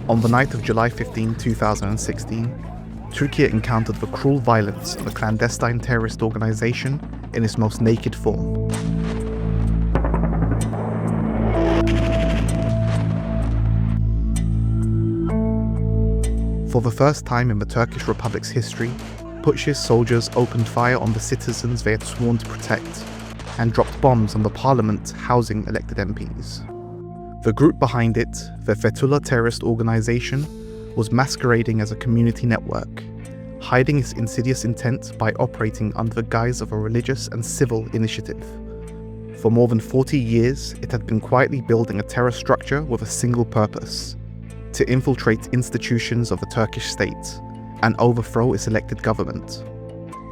On the night of July 15, 2016, Türkiye encountered the cruel violence of a clandestine terrorist organization in its most naked form. For the first time in the Turkish Republic's history, putschist soldiers opened fire on the citizens they had sworn to protect and dropped bombs on the parliament housing elected MPs. The group behind it, the Fethullah terrorist organization, was masquerading as a community network, hiding its insidious intent by operating under the guise of a religious and civil initiative. For more than 40 years, it had been quietly building a terror structure with a single purpose: to infiltrate institutions of the Turkish state and overthrow its elected government.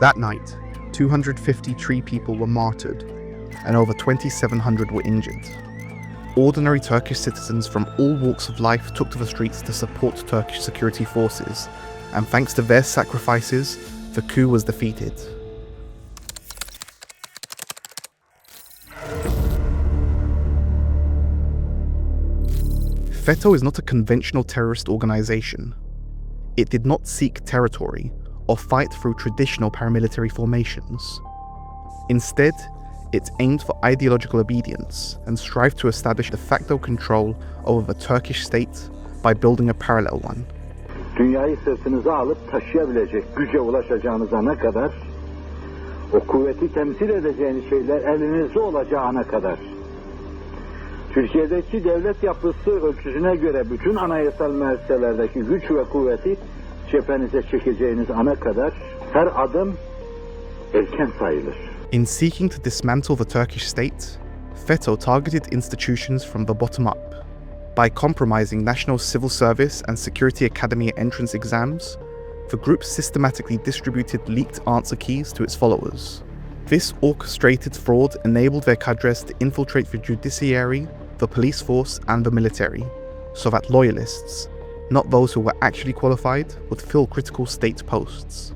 That night, 253 people were martyred and over 2,700 were injured. Ordinary Turkish citizens from all walks of life took to the streets to support Turkish security forces, and thanks to their sacrifices, the coup was defeated. FETO is not a conventional terrorist organization. It did not seek territory or fight through traditional paramilitary formations. Instead, it aimed for ideological obedience and strived to establish de facto control over the Turkish state by building a parallel one. Dünyayı sırtınıza alıp taşıyabilecek güce ulaşacağınız ana kadar, o kuvveti temsil edeceğiniz şeyler elinizde olacağı ana kadar, Türkiye'deki devlet yapısı ölçüsüne göre bütün anayasal müesseselerdeki güç ve kuvveti cephenize çekeceğiniz ana kadar her adım erken sayılır. In seeking to dismantle the Turkish state, FETO targeted institutions from the bottom up. By compromising national civil service and security academy entrance exams, the group systematically distributed leaked answer keys to its followers. This orchestrated fraud enabled their cadres to infiltrate the judiciary, the police force and the military, so that loyalists, not those who were actually qualified, would fill critical state posts.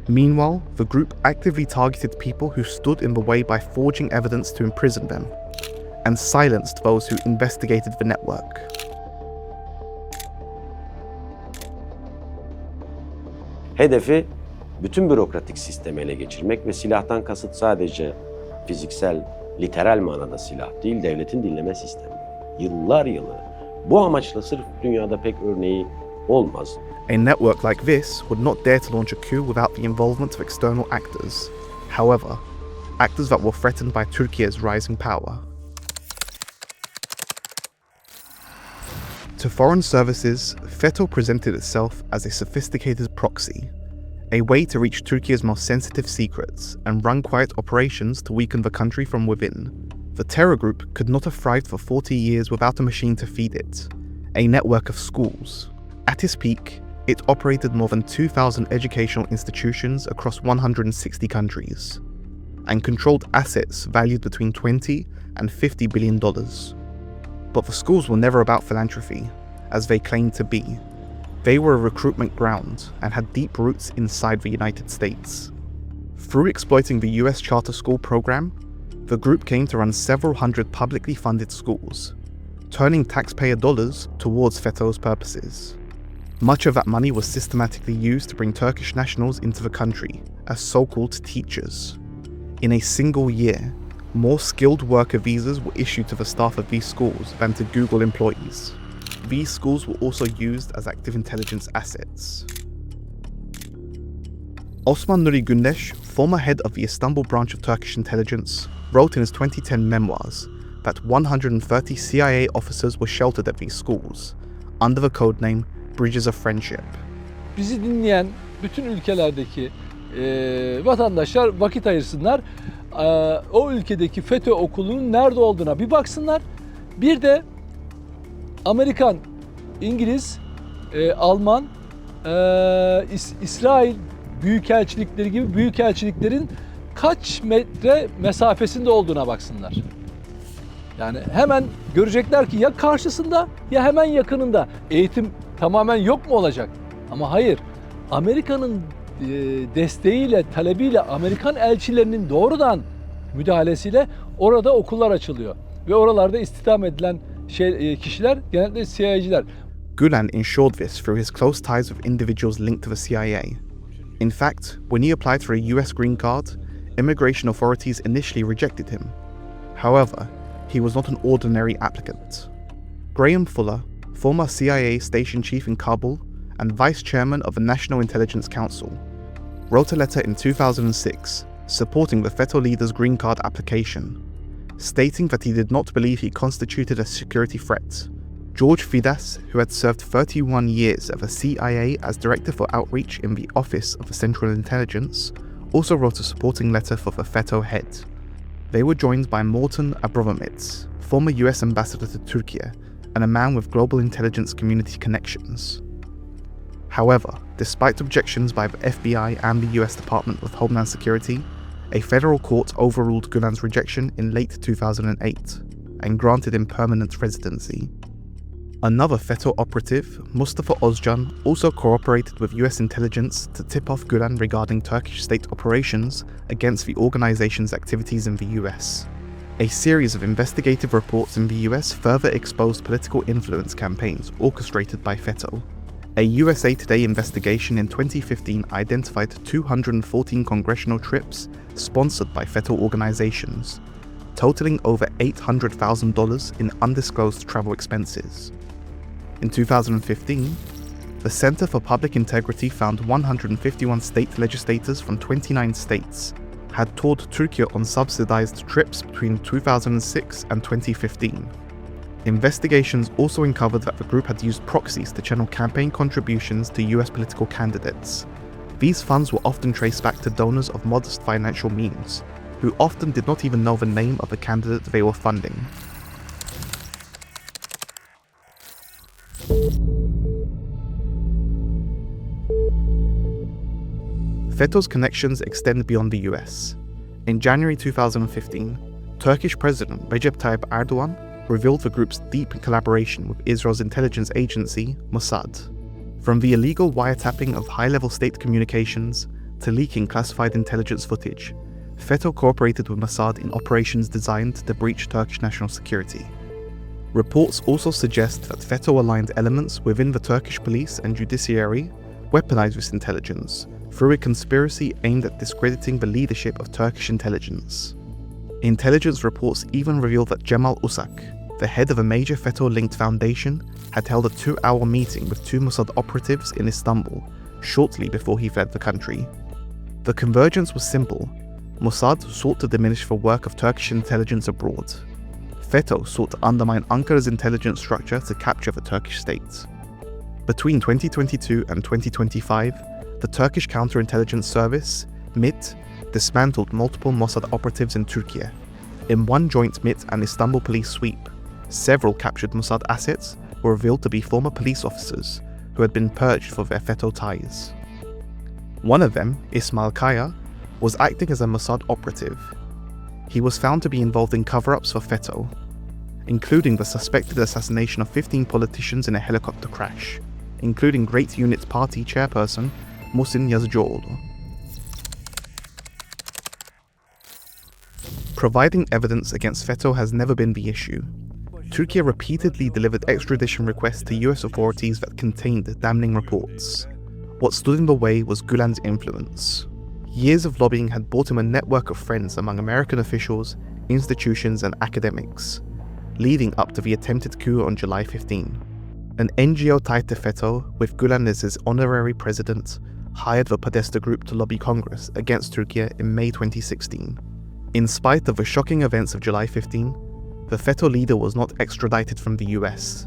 Meanwhile, the group actively targeted people who stood in the way by forging evidence to imprison them, and silenced those who investigated the network. Hedefi bütün bürokratik sistemi ele geçirmek ve silahtan kasıt sadece fiziksel, literal manada silah değil, devletin dinleme sistemi. Yıllar yılı. Bu amaçla sırf dünyada pek örneği olmaz. A network like this would not dare to launch a coup without the involvement of external actors. However, actors that were threatened by Türkiye's rising power. To foreign services, FETO presented itself as a sophisticated proxy, a way to reach Türkiye's most sensitive secrets and run quiet operations to weaken the country from within. The terror group could not have thrived for 40 years without a machine to feed it, a network of schools. At its peak, it operated more than 2,000 educational institutions across 160 countries, and controlled assets valued between $20 and $50 billion. But the schools were never about philanthropy, as they claimed to be. They were a recruitment ground and had deep roots inside the United States. Through exploiting the US charter school program, the group came to run several hundred publicly funded schools, turning taxpayer dollars towards FETO's purposes. Much of that money was systematically used to bring Turkish nationals into the country as so-called teachers. In a single year, more skilled worker visas were issued to the staff of these schools than to Google employees. These schools were also used as active intelligence assets. Osman Nuri Gündeş, former head of the Istanbul branch of Turkish intelligence, wrote in his 2010 memoirs that 130 CIA officers were sheltered at these schools, under the codename Bridges of Friendship. Bizi dinleyen bütün ülkelerdeki vatandaşlar vakit ayırsınlar. O ülkedeki FETÖ okulunun nerede olduğuna bir baksınlar. Bir de Amerikan, İngiliz, Alman, İsrail büyükelçilikleri gibi büyükelçiliklerin kaç metre mesafesinde olduğuna baksınlar. Yani hemen görecekler ki ya karşısında ya hemen yakınında. Eğitim tamamen yok mu olacak? Ama hayır. Amerika'nın desteğiyle, talebiyle, Amerikan elçilerinin doğrudan müdahalesiyle orada okullar açılıyor. Ve oralarda istihdam edilen kişiler genellikle CIA'ciler. Gulen ensured this through his close ties with individuals linked to the CIA. In fact, when he applied for a US green card, immigration authorities initially rejected him. However, he was not an ordinary applicant. Graham Fuller, former CIA station chief in Kabul and vice chairman of the National Intelligence Council, wrote a letter in 2006 supporting the FETO leader's green card application, stating that he did not believe he constituted a security threat. George Fidas, who had served 31 years at the CIA as Director for Outreach in the Office of Central Intelligence, also wrote a supporting letter for the FETO head. They were joined by Morton Abramovitz, former US ambassador to Türkiye, and a man with global intelligence community connections. However, despite objections by the FBI and the US Department of Homeland Security, a federal court overruled Gulen's rejection in late 2008 and granted him permanent residency. Another FETO operative, Mustafa Ozcan, also cooperated with US intelligence to tip off Gulen regarding Turkish state operations against the organization's activities in the US. A series of investigative reports in the US further exposed political influence campaigns orchestrated by FETO. A USA Today investigation in 2015 identified 214 congressional trips sponsored by FETO organizations, totaling over $800,000 in undisclosed travel expenses. In 2015, the Center for Public Integrity found 151 state legislators from 29 states had toured Türkiye on subsidized trips between 2006 and 2015. Investigations also uncovered that the group had used proxies to channel campaign contributions to US political candidates. These funds were often traced back to donors of modest financial means, who often did not even know the name of the candidate they were funding. FETO's connections extend beyond the US. In January 2015, Turkish President Recep Tayyip Erdogan revealed the group's deep collaboration with Israel's intelligence agency, Mossad. From the illegal wiretapping of high-level state communications to leaking classified intelligence footage, FETO cooperated with Mossad in operations designed to breach Turkish national security. Reports also suggest that FETO aligned elements within the Turkish police and judiciary weaponized this intelligence through a conspiracy aimed at discrediting the leadership of Turkish intelligence. Intelligence reports even reveal that Cemal Usak, the head of a major FETO-linked foundation, had held a 2-hour meeting with 2 Mossad operatives in Istanbul shortly before he fled the country. The convergence was simple. Mossad sought to diminish the work of Turkish intelligence abroad. FETO sought to undermine Ankara's intelligence structure to capture the Turkish state. Between 2022 and 2025, the Turkish Counterintelligence Service, MIT, dismantled multiple Mossad operatives in Türkiye. In one joint MIT and Istanbul police sweep, several captured Mossad assets were revealed to be former police officers who had been purged for their FETO ties. One of them, Ismail Kaya, was acting as a Mossad operative. He was found to be involved in cover-ups for FETO, including the suspected assassination of 15 politicians in a helicopter crash, including Great Unit's party chairperson, Muhsin Yazıcıoğlu. Providing evidence against FETO has never been the issue. Türkiye repeatedly delivered extradition requests to US authorities that contained damning reports. What stood in the way was Gülen's influence. Years of lobbying had brought him a network of friends among American officials, institutions, and academics, leading up to the attempted coup on July 15. An NGO tied to FETO, with Gülen as his honorary president, hired the Podesta Group to lobby Congress against Türkiye in May 2016. In spite of the shocking events of July 15, the FETO leader was not extradited from the US.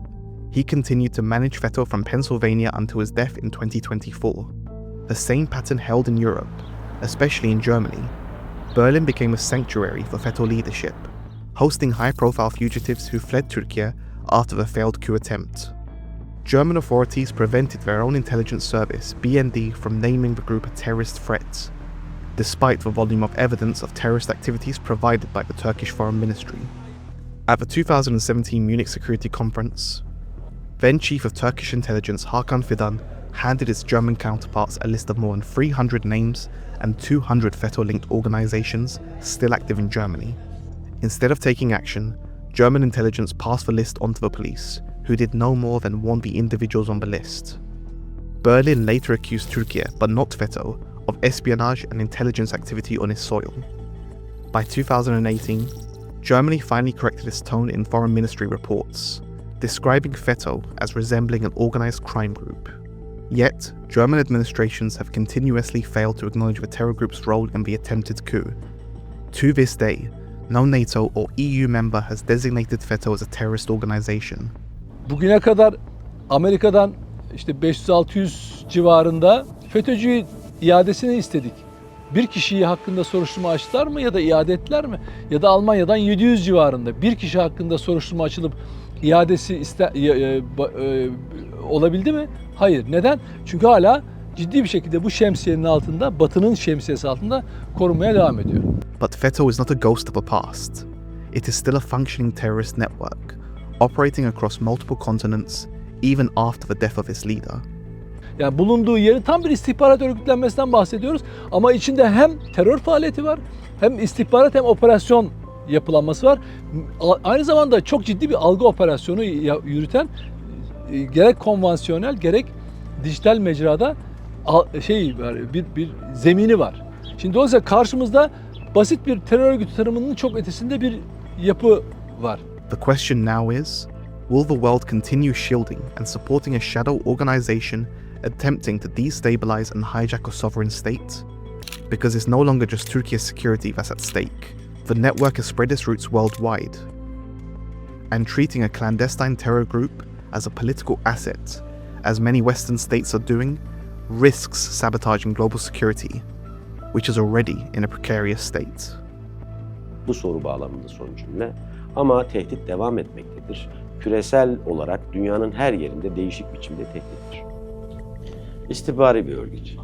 He continued to manage FETO from Pennsylvania until his death in 2024. The same pattern held in Europe, especially in Germany. Berlin became a sanctuary for FETO leadership, hosting high-profile fugitives who fled Türkiye after the failed coup attempt. German authorities prevented their own intelligence service, BND, from naming the group a terrorist threat, despite the volume of evidence of terrorist activities provided by the Turkish Foreign Ministry. At the 2017 Munich Security Conference, then Chief of Turkish Intelligence Hakan Fidan handed his German counterparts a list of more than 300 names and 200 FETO-linked organizations still active in Germany. Instead of taking action, German intelligence passed the list on to the police, who did no more than warn the individuals on the list. Berlin later accused Türkiye, but not FETO, of espionage and intelligence activity on its soil. By 2018, Germany finally corrected its tone in foreign ministry reports, describing FETO as resembling an organized crime group. Yet, German administrations have continuously failed to acknowledge the terror group's role in the attempted coup. To this day, no NATO or EU member has designated FETO as a terrorist organization. Bugüne kadar Amerika'dan işte 500-600 civarında FETÖ'cü iadesini istedik. Bir kişiyi hakkında soruşturma açtılar mı ya da iade ettiler mi? Ya da Almanya'dan 700 civarında bir kişi hakkında soruşturma açılıp iadesi olabildi mi? Hayır. Neden? Çünkü hala ciddi bir şekilde bu şemsiyenin altında, Batı'nın şemsiyesi altında korunmaya devam ediyor. But FETO is not a ghost of the past. It is still a functioning terrorist network, operating across multiple continents, even after the death of its leader. Yani bulunduğu yerin tam bir istihbarat örgütlenmesinden bahsediyoruz. Ama içinde hem terör faaliyeti var, hem istihbarat hem operasyon yapılanması var. Aynı zamanda çok ciddi bir algı operasyonu yürüten gerek konvansiyonel gerek dijital mecrada bir zemini var. Şimdi dolayısıyla karşımızda basit bir terör örgütü tanımının çok ötesinde bir yapı var. The question now is, will the world continue shielding and supporting a shadow organization attempting to destabilize and hijack a sovereign state? Because it's no longer just Turkey's security that's at stake. The network has spread its roots worldwide. And treating a clandestine terror group as a political asset, as many Western states are doing, risks sabotaging global security, which is already in a precarious state. Bu soru bağlamında son cümle. Ama tehdit devam etmektedir. Küresel olarak dünyanın her yerinde değişik biçimde tehdittir. İstihbari bir örgüt.